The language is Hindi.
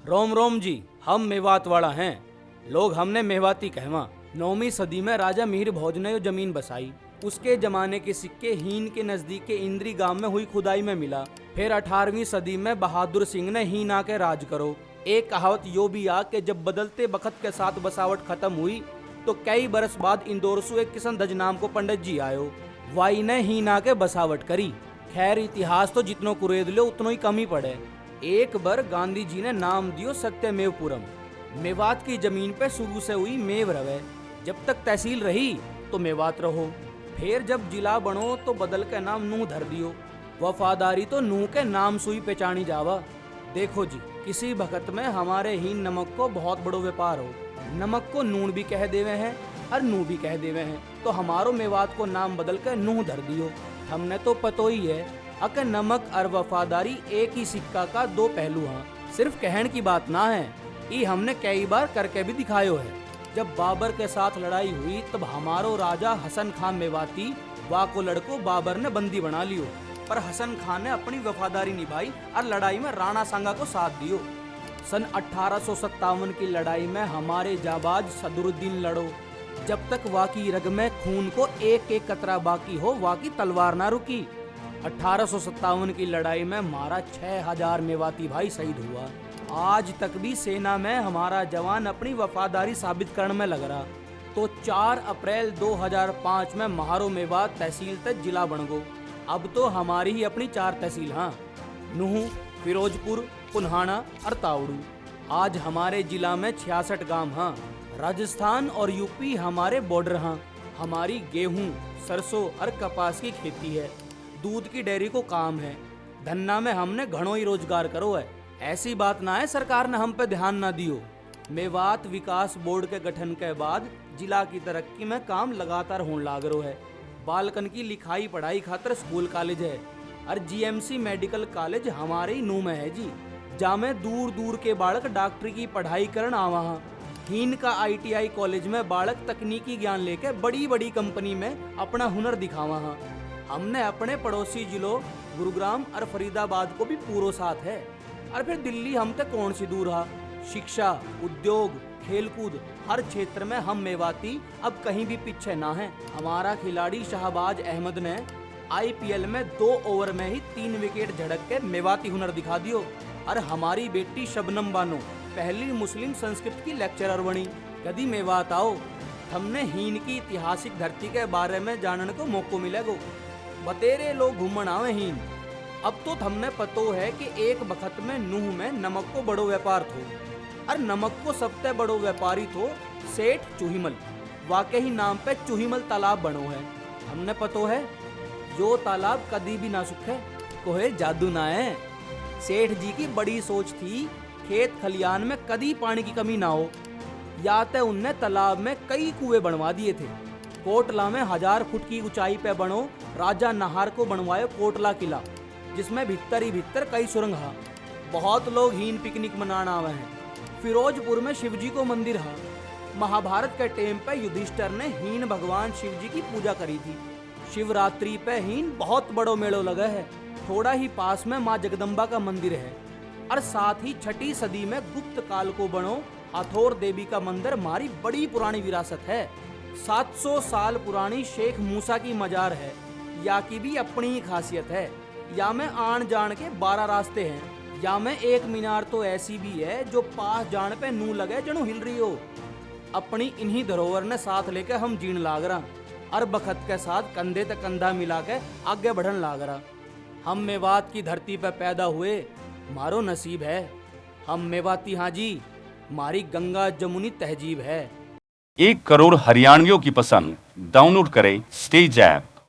रोम रोम जी, हम मेवात वाला हैं। लोग हमने मेवाती कहवा। 9वीं सदी में राजा मिहिर भोज ने यो जमीन बसाई। उसके जमाने के सिक्के हीन के नजदीक के इंद्री गांव में हुई खुदाई में मिला। फिर 18वीं सदी में बहादुर सिंह ने हीन आके राज करो। एक कहावत यो भी आ कि जब बदलते बखत के साथ बसावट खत्म हुई तो कई बरस बाद इंदौर से एक किशन धज नाम को पंडित जी आयो। वाई ने हीन आके बसावट करी। खैर इतिहास तो जितनो कुरेद लो उतनो ही कम ही पड़े। एक बार गांधी जी ने नाम दियो सत्यमेवपुरम। मेवात की जमीन पे शुरू से हुई मेव रवे। जब तक तहसील रही तो मेवात रहो। फिर जब जिला बनो तो बदल के नाम नूह धर दियो। वफादारी तो नूह के नाम सुई पहचानी जावा। देखो जी, किसी भगत में हमारे हीन नमक को बहुत बड़ो व्यापार हो। नमक को नून भी कह देवे हैं और नूह भी कह देवे हैं, तो हमारो मेवात को नाम बदल के नूह धर दियो। हमने तो पतो ही है अगर नमक और वफादारी एक ही सिक्का का दो पहलू हैं। सिर्फ कहने की बात ना है, ये हमने कई बार करके भी दिखायो है। जब बाबर के साथ लड़ाई हुई तब हमारो राजा हसन खान मेवाती वा को लड़को बाबर ने बंदी बना लियो, पर हसन खान ने अपनी वफादारी निभाई और लड़ाई में राणा सांगा को साथ दियो। सन 1857 की लड़ाई में हमारे जाबाज सदरुद्दीन लड़ो। जब तक वाकी रग में खून को एक एक कतरा बाकी हो वाकी तलवार ना रुकी। 1857 की लड़ाई में हमारा 6000 मेवाती भाई शहीद हुआ। आज तक भी सेना में हमारा जवान अपनी वफादारी साबित करने में लग रहा। तो 4 अप्रैल 2005 में महारो मेवात तहसील तक जिला बन गो। अब तो हमारी ही अपनी 4 तहसील हाँ, नूह, फिरोजपुर, पुन्हाना और तावड़ू। आज हमारे जिला में 66 गांव हाँ। राजस्थान और यूपी हमारे बॉर्डर हाँ। हमारी गेहूं, सरसों और कपास की खेती है। दूध की डेयरी को काम है। धन्ना में हमने घणो ही रोजगार करो है। ऐसी बात ना है सरकार ने हम पे ध्यान ना दियो। मेवात विकास बोर्ड के गठन के बाद जिला की तरक्की में काम लगातार होने लाग रो है। बालकन की लिखाई पढ़ाई खातर स्कूल कॉलेज है और जीएमसी मेडिकल कॉलेज हमारे ही नूह में है जी। जामे दूर दूर के बालक डॉक्टरी की पढ़ाई करन आवा हाँ। हीन का ITI कॉलेज में बालक तकनीकी ज्ञान लेके बड़ी बड़ी कंपनी में अपना हुनर दिखावा हाँ। हमने अपने पड़ोसी जिलों गुरुग्राम और फरीदाबाद को भी पूरो साथ है। और फिर दिल्ली हम तक कौन सी दूर हा। शिक्षा, उद्योग, खेलकूद हर क्षेत्र में हम मेवाती अब कहीं भी पीछे ना हैं। हमारा खिलाड़ी शाहबाज अहमद ने IPL में 2 ओवर में ही 3 विकेट झड़क के मेवाती हुनर दिखा दियो। और हमारी बेटी शबनम बानो पहली मुस्लिम संस्कृत की लेक्चरर बनी। कभी मेवात आओ, हमने हीन की ऐतिहासिक धरती के बारे में जानने को मौको मिलेगो। बतेरे लोग घूमन आवे हीन। अब तो हमने पतो है कि एक बखत में नूह में नमक को बड़ो व्यापार थो और नमक को सबसे बड़ो व्यापारी थो सेठ चूहिमल। वाकई नाम पे चूहिमल तालाब बनो है। हमने पतो है जो तालाब कभी भी ना सूखे, कोई जादू ना है। सेठ जी की बड़ी सोच थी खेत खलियान में कभी पानी की कमी ना हो। या तो उनने तालाब में कई कुएं बनवा दिए थे। कोटला में 1000 फुट की ऊंचाई पे बनो राजा नाहर को बनवायो कोटला किला, जिसमें भीतर ही भीतर कई सुरंग हा। बहुत लोग हीन पिकनिक मनाना आवे हैं। फिरोजपुर में शिवजी को मंदिर हा। महाभारत के टाइम पे युधिष्ठिर ने हीन भगवान शिव जी की पूजा करी थी। शिवरात्रि पे हीन बहुत बड़ो मेड़ो लगा है। थोड़ा ही पास में माँ जगदम्बा का मंदिर है और साथ ही 6ठी सदी में गुप्त काल को बनो हाथोर देवी का मंदिर हमारी बड़ी पुरानी विरासत है। 700 साल पुरानी शेख मूसा की मजार है। या की भी अपनी ही खासियत है। या में आन जान के 12 रास्ते हैं। या में एक मीनार तो ऐसी भी है जो पास जाने पे नू लगे जनो हिल रही हो। अपनी इन्हीं धरोहर ने साथ लेके हम जीण लाग रहा और बखत के साथ कंधे तक कंधा मिला के आगे बढ़न लाग रहा। हम मेवात की धरती पे पैदा हुए, मारो नसीब है। हम मेवाती हाँ जी, मारी गंगा जमुनी तहजीब है। 1 करोड़ हरियाणवियों की पसंद। डाउनलोड करें स्टेज ऐप।